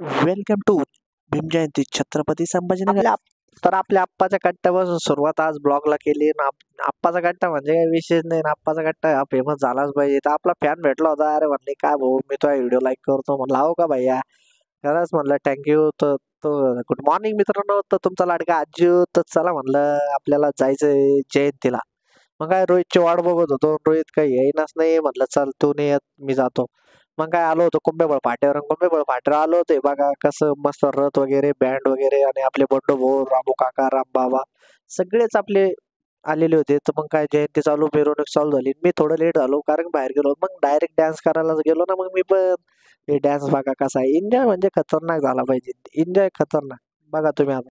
Welcome to Bhim Jayanti Chhatrapati Sambhajinagar. आपल्या आप्पाच्या कट्ट्यापासून सुरुवात आज ब्लॉगला केली ना. आप्पाचा कट्टा म्हणजे काही विशेष नाही ना. आप्पाचा कट्टा हा फेमस झालाच पाहिजे. तर आपला फॅन भेटला होता. अरे म्हणले काय भाऊ मी तो व्हिडिओ लाईक करतो. म्हणलं हो का भैया, खरंच म्हणलं थँक्यू. तर तो गुड मॉर्निंग मित्रांनो. तर तुमचा लाडका आजी. तर चला म्हणलं आपल्याला जायचंय जयंतीला. मग काय रोहितची वाट बघत होतो. रोहित काही येईनाच नाही. म्हणलं चल तू नाही येत मी जातो. मग काय आलो होतो कुंभेबळ फाट्यावर. कुंभेबळ फाट्यावर आलो होते बघा कसं मस्त रथ वगैरे बँड वगैरे आणि आपले बंडू भाऊ रामू काका रामबाबा सगळेच आपले आलेले होते. तर मग काय जयंती चालू मिरवणूक चालू झाली. मी थोडं लेट झालो कारण बाहेर गेलो. मग डायरेक्ट डान्स करायला गेलो ना. मग मी पण हे डान्स बघा कसा आहे. एन्जॉय म्हणजे खतरनाक झाला पाहिजे. एन्जॉय खतरनाक बघा तुम्ही आता.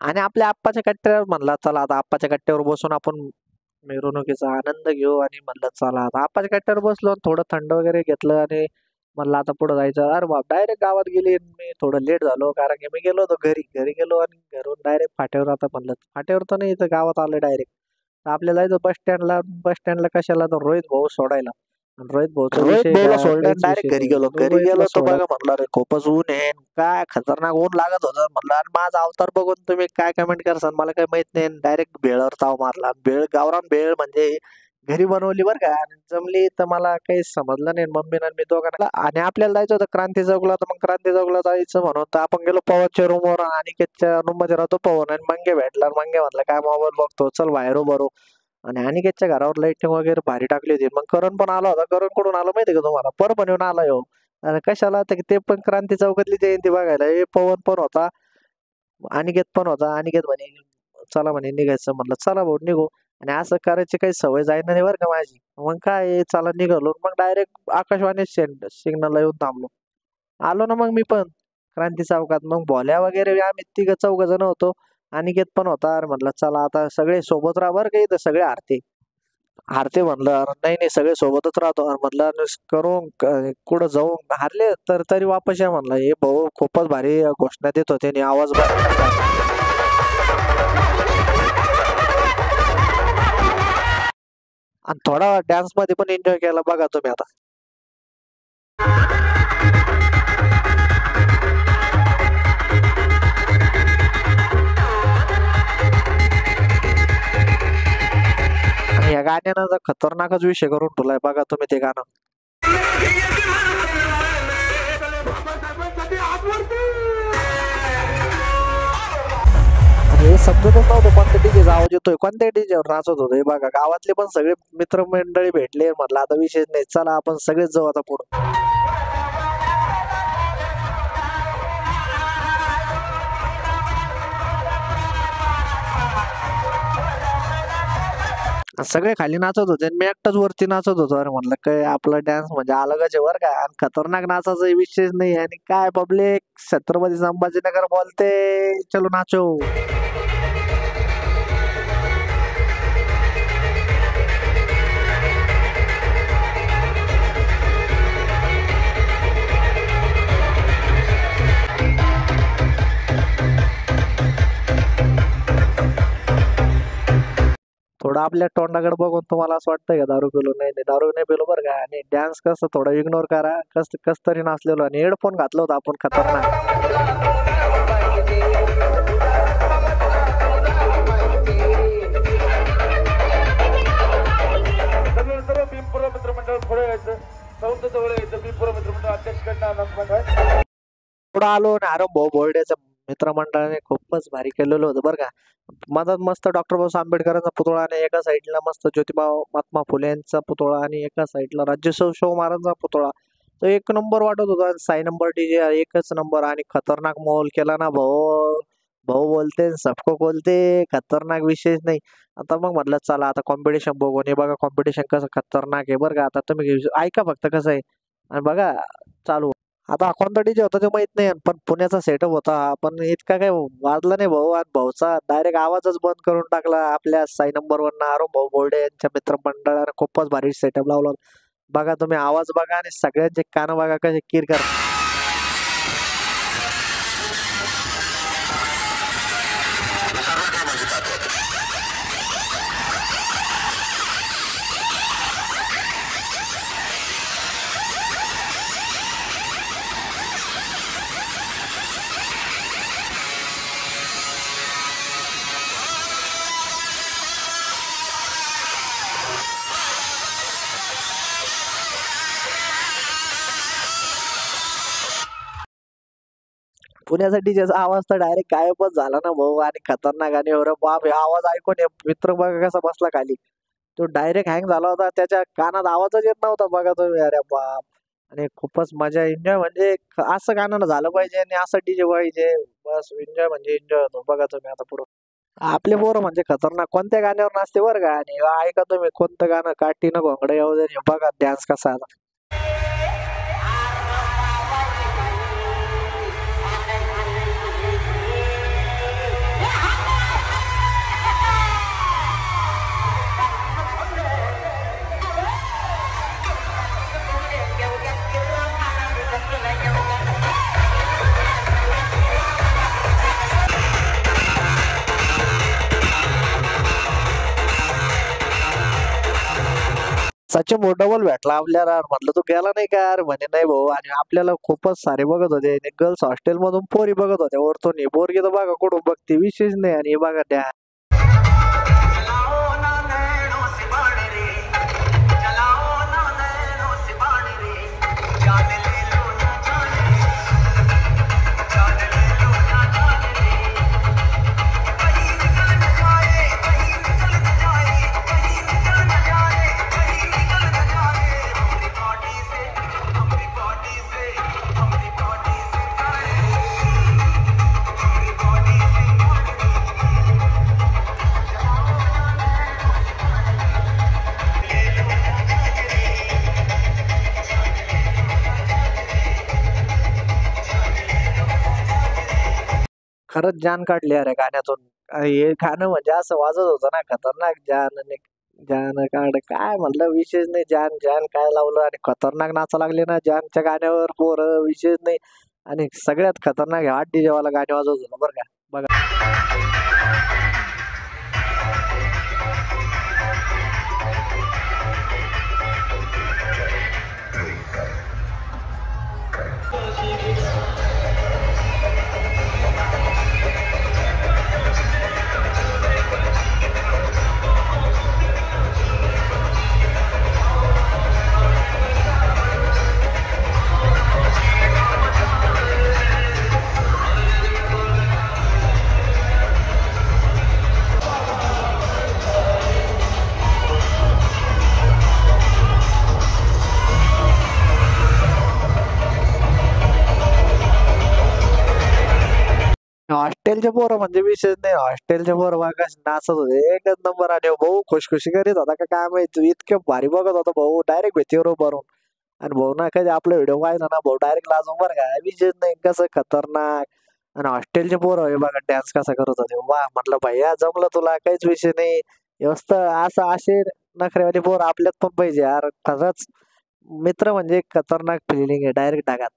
आणि आपल्या आप्पाच्या कट्ट्यावर म्हणला चला आता आप्पाच्या कट्ट्यावर बसून आपण मिरवणुकीचा आनंद घेऊ. आणि म्हणलं चला आता आप्पाच्या कट्ट्यावर बसलो. थोडं थंड वगैरे घेतलं आणि म्हणलं आता पुढे जायचं. अरे बाप डायरेक्ट गावात गेली. मी थोडं लेट झालो कारण की मी गेलो होतो घरी गेलो आणि घरून डायरेक्ट फाट्यावर. आता म्हणलं फाट्यावर तर नाही इथं गावात आलं डायरेक्ट. आपल्याला जायचं बस स्टँडला कशाला तर रोहित भाऊ सोडायला. रोहित भाऊला सोडलं डायरेक्ट घरी गेलो. तो बघा म्हणलं अरे खूपच ऊन आहे. काय खतरनाक ऊन लागत होतं म्हणलं. आणि माझा अवतार बघून तुम्ही काय कमेंट करसान मला काही माहित नाही. डायरेक्ट भेळवर ताव मारला. भेळ गावरान भेळ म्हणजे घरी बनवली बरं का. आणि जमली तर मला काही समजलं नाही. मम्मीनं मी दोघांना. आणि आपल्याला जायचं होतं क्रांती चौकला. तर मग क्रांती चौकला जायचं म्हणून तर आपण गेलो पवनच्या रूमवर. अनिकेतच्या रूम मध्ये राहतो पवन. आणि मंगे भेटला. मंगे म्हणलं काय मोबाईल बघतो चल बाहेर बरो. आणि अनिकेतच्या घरावर लाईटिंग वगैरे भारी टाकली होती. मग करण पण आला होता. करण कुठून आला माहिती का तुम्हाला? परभणीहून आला हो. आणि कशाला तर ते पण क्रांती चौकातली जयंती बघायला. हे पवन पण होता अनिकेत पण होता. अनिकेत म्हणे चला म्हणे निघायचं. म्हणलं चला भाऊ निघू. आणि असं करायची काही सवय जाईना नाही बरं का माझी. मग काय चला निघालो. मग डायरेक्ट आकाशवाणी सिग्नलला येऊन थांबलो. आलो ना मग मी पण क्रांती चौकात. मग भोल्या वगैरे आम्ही चौघ जण होतो. अनिकेत पण होता. अरे म्हणलं चला आता सगळे सोबत राहा बरं का. इथं सगळे हारते म्हणलं. अरे नाही नाही सगळे सोबतच राहतो. अरे म्हणलं करून कुठं जाऊन हारले तर तरी वापस या म्हणलं. हे भाऊ खूपच भारी घोषणा देत होते आणि आवाज आणि थोडा डान्स मध्ये पण एन्जॉय केला बघा तुम्ही आता. या गाण्यानं खतरनाकच विषय करून ठेवलाय बघा तुम्ही ते गाणं. हे समजतच नव्हतं कोणत्या डीजेचा आवाज येतोय. कोणत्या डीजेवर नाचत होतो. हे बघा गावातले पण सगळे मित्रमंडळी भेटले. म्हटलं आता विशेष नाही चला आपण सगळेच जाऊ आता पुढं. सगळे खाली नाचत होते. मी एकटाच वरती नाचत होतो. अरे म्हणलं काय आपला डान्स म्हणजे अलगच आहे बरं का. आणि खतरनाक नाचाचा विषय नाही. आणि काय पब्लिक छत्रपती संभाजीनगर बोलते चलो नाचो. थोडं आपल्या तोंडाकडे बघून तुम्हाला असं वाटतंय का दारू पिलो. नाही नाही दारू नाही पिलो बरं का. आणि डान्स कसं थोडं इग्नोर करा. कस तरी नाचलेलो. आणि हेडफोन घातलं होतं आपण खतरनाक. थोडं आलो आणि आरंभ भाऊ बोर्डेच्या मित्रमंडळाने खूपच भारी केलेलं होतं बरं का. मधात मस्त डॉक्टर बाबासाहेब आंबेडकरांचा पुतळा आणि एका साईडला मस्त ज्योतिबा महात्मा फुले यांचा पुतळा आणि एका साईडला राज्यसेव शाहू महाराजांचा पुतळा. तो एक नंबर वाटत होता. 6 नंबर डीजे एकच नंबर. आणि खतरनाक माहोल केला ना भाऊ. भाऊ बोलते सबको बोलते खतरनाक विशेष नाही. आता मग म्हटलं चला आता कॉम्पिटिशन बघू. हे बघा कॉम्पिटिशन कसं खतरनाक आहे बरं का. आता तुम्ही ऐका फक्त कसं आहे. आणि बघा चालू आता कोणता डीजे होता ते माहित नाही, पण पुण्याचा सेटअप होता हा. पण इतका काही वाजला नाही भाऊ, आणि भाऊचा डायरेक्ट आवाजच बंद करून टाकला. आपल्या साई नंबर 1 अरुण भाऊ बोर्डे यांच्या मित्रमंडळाने खूपच भारी सेटअप लावला. बघा तुम्ही आवाज बघा आणि सगळ्यांचे कान बघा कसे किर कर. पुण्याचा डीजेचा आवाज तर डायरेक्ट गायबच झाला ना भाऊ, आणि खतरनाक. आणि अरे बाप, हे आवाज ऐकून हे मित्र बघा कसा बसला खाली. तो डायरेक्ट हँग झाला होता, त्याच्या कानात आवाजच येत नव्हता बघा तुम्ही. अरे बाप. आणि खूपच मजा, एन्जॉय म्हणजे असं गाणं झालं पाहिजे आणि असं डीजे पाहिजे. बस एन्जॉय म्हणजे एन्जॉय होतो बघा तुम्ही. आता पुढं आपले पोरं म्हणजे खतरनाक कोणत्या गाण्यावर नाचते बरं का. आणि ऐका तुम्ही कोणतं गाणं, काठीनं घोंगडे येऊ दे, बघा डान्स कसा आला. सचिन भाऊ डबल भेटला आपल्याला. म्हटलं तू गेला नाही का यार, म्हणे नाही भाऊ. आणि आपल्याला खूपच सारे बघत होते, गर्ल्स हॉस्टेल मधून पोरी बघत होत्या वरतून. पोरगी तर बघा कुठून बघते विशेष नाही. आणि हे बघा त्या खरंच जान काढली अरे गाण्यातून. हे गाणं म्हणजे असं वाजत होतं ना खतरनाक. जान जान काढ काय म्हणलं, विशेष नाही. जान जान काय लावलं आणि खतरनाक नाचा लागले ना जानच्या गाण्यावर पोरं, विशेष नाही. आणि सगळ्यात खतरनाक हा डीजे वाला गाणे वाजवत होता बरं का. बघा हॉस्टेलचे पोरं म्हणजे विशेष नाही. हॉस्टेलचे पोरं बघा नाचत होते एकच नंबर. आणि भाऊ खुशखुशी करीत होता का काय माहिती, इतके भारी बघत होता भाऊ. डायरेक्ट भीतीवर उभारून. आणि भाऊ ना कधी आपला व्हिडिओ पाहिला ना भाऊ डायरेक्ट लाजून बरं का. विशेष नाही कसं खतरनाक. आणि हॉस्टेलचे पोरं हे बघा डान्स कसा करत होते. वा म्हटलं भैया जमलं तुला, काहीच विषय नाही. व्यवस्था असं असे नखरेवाली पोर आपल्यात पण पाहिजे यार. खरंच मित्र म्हणजे एक खतरनाक फिलिंग आहे डायरेक्ट डागात.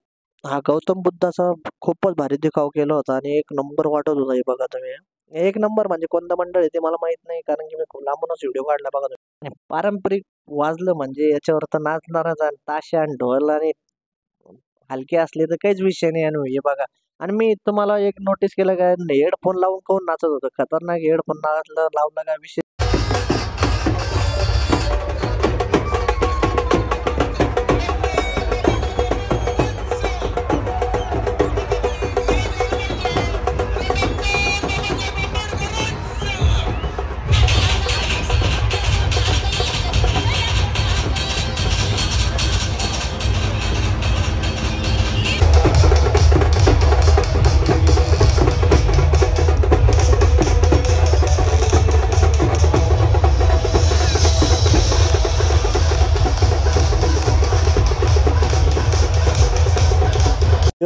हा गौतम बुद्धाचा खूपच भारी दिखाव केला होता आणि एक नंबर वाटत होता. हे बघा तुम्ही, एक नंबर म्हणजे कोणतं मंडळ आहे ते मला माहित नाही, कारण की मी खूप लांबूनच व्हिडिओ काढला बघा तुम्ही. आणि पारंपरिक वाजलं म्हणजे याच्यावर तर नाचणारच. आणि ताशा आणि ढोल आणि हलके असले तर काहीच विषय नाही. आणि हे बघा, आणि मी तुम्हाला एक नोटीस केलं काय, हेडफोन लावून कोण नाचत होतं खतरनाक. हेडफोन लावलं काय विषय.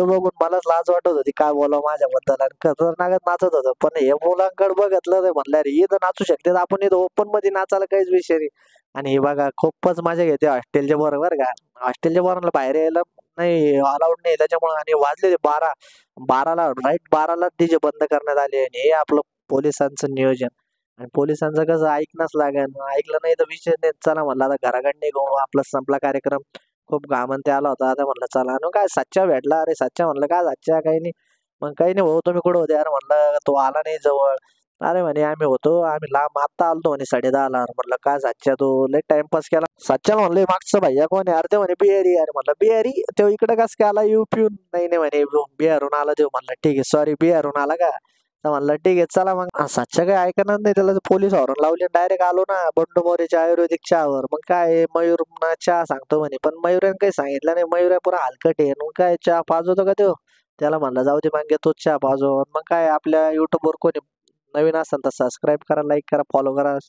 बघून मलाच लाज वाटत होती काय बोलावं माझ्याबद्दल आणि खतरनाकच नाचत होतं. पण हे मुलांकडे बघितलं तर म्हणलं अरे इथं नाचू शकते तर आपण इथं ओपन मध्ये नाचायला काहीच विषय नाही. आणि हे बघा खूपच मजा घेते हॉस्टेलच्या बरोबर का. हॉस्टेलच्या पोरांना बाहेर यायला नाही अलाउड नाही त्याच्यामुळे. आणि वाजले ते 12ला राईट 12ला डीजे बंद करण्यात आले आणि हे आपलं पोलिसांचं नियोजन. आणि पोलिसांचं कसं ऐकणंच लागेल, ऐकलं नाही तर विषय नाही. चला म्हणलं आता घराकडे निघू आपला संपला कार्यक्रम. खूप घामन ते आला होता. आता म्हणलं चला आणि काय सच्चा भेटला. अरे सच्चा म्हणलं काय सच्चा काही नाही. मग काही नाही भाऊ तुम्ही कुठं होते यार म्हणलं तो आला नाही जवळ. अरे म्हणे आम्ही होतो आम्ही लांब आत्ता आलतो म्हणे 10:30ला. म्हणलं काय सच्चा तू लय टाइमपास केला. सच्चा म्हणलं मागचं भैया कोण आहे? अरे ते म्हणे बिहारी यार. म्हणलं बिहारी तो इकडे कस काय आला येऊ पिऊन? नाही नाही म्हणे बिहारून आला देऊ. म्हणलं ठीक आहे सॉरी बिहारून आला का? तर म्हणलं ठीक आहे चला मग. सच्चा काही ऐकणार नाही त्याला पोलीस हॉर्न लावली डायरेक्ट आलो ना बंडू मोरेच्या आयुर्वेदिक चहावर. मग काय मयूर चहा सांगतो म्हणे पण मयुराने काही सांगितलं नाही. मयूर पुरा हलकट आहे. मग काय चहा पाजवतो का तो? त्याला म्हणलं जाऊ दे मग तोच चहा पाजव. मग काय आपल्या युट्यूबवर कोणी नवीन असेल तर सबस्क्राईब करा, लाईक करा, फॉलो करा.